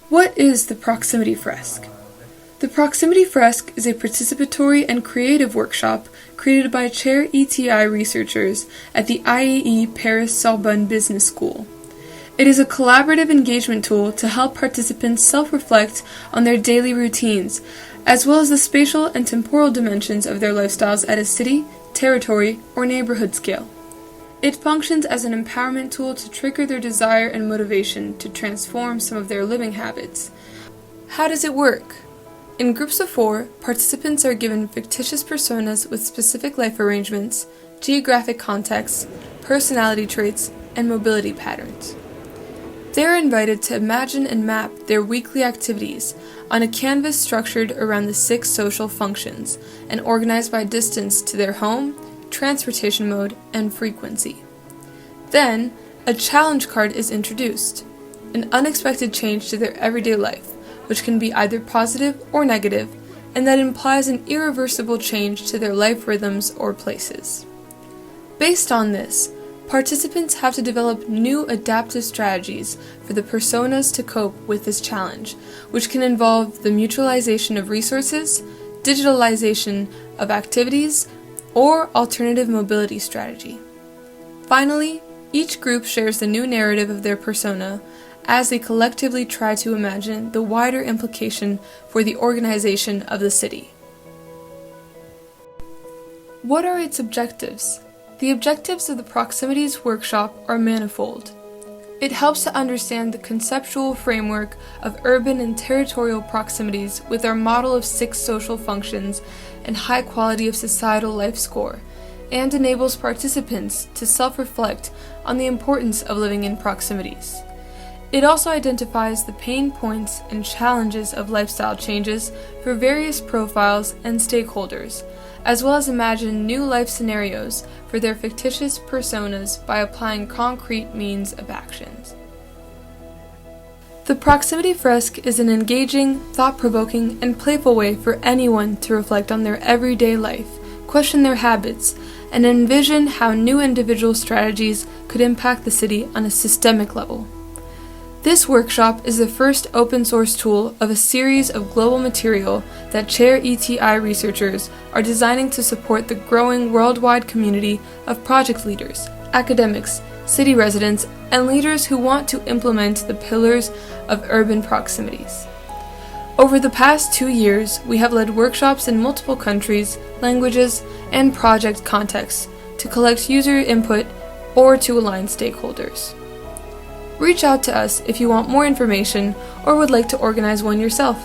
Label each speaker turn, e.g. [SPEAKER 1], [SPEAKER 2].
[SPEAKER 1] What is the proximity fresk? The proximity fresk is a participatory and creative workshop created by Chair ETI researchers at the IAE Paris-Sorbonne Business School. It is a collaborative engagement tool to help participants self-reflect on their daily routines, as well as the spatial and temporal dimensions of their lifestyles at a city, territory, or neighborhood scale. It functions as an empowerment tool to trigger their desire and motivation to transform some of their living habits. How does it work? In groups of 4, participants are given fictitious personas with specific life arrangements, geographic contexts, personality traits, and mobility patterns. They are invited to imagine and map their weekly activities on a canvas structured around the 6 social functions and organized by distance to their home, transportation mode, and frequency. Then, a challenge card is introduced, an unexpected change to their everyday life, which can be either positive or negative, and that implies an irreversible change to their life rhythms or places. Based on this, participants have to develop new adaptive strategies for the personas to cope with this challenge, which can involve the mutualization of resources, digitalization of activities, or alternative mobility strategy. Finally, each group shares the new narrative of their persona as they collectively try to imagine the wider implication for the organization of the city. What are its objectives? The objectives of the Proximities workshop are manifold. It helps to understand the conceptual framework of urban and territorial proximities with our model of 6 social functions and high quality of societal life score, and enables participants to self-reflect on the importance of living in proximities. It also identifies the pain points and challenges of lifestyle changes for various profiles and stakeholders, as well as imagine new life scenarios for their fictitious personas by applying concrete means of actions. The proximity fresk is an engaging, thought-provoking, and playful way for anyone to reflect on their everyday life, question their habits, and envision how new individual strategies could impact the city on a systemic level. This workshop is the first open-source tool of a series of global material that Chair ETI researchers are designing to support the growing worldwide community of project leaders, academics, city residents, and leaders who want to implement the pillars of urban proximities. Over the past 2 years, we have led workshops in multiple countries, languages, and project contexts to collect user input or to align stakeholders. Reach out to us if you want more information or would like to organize one yourself.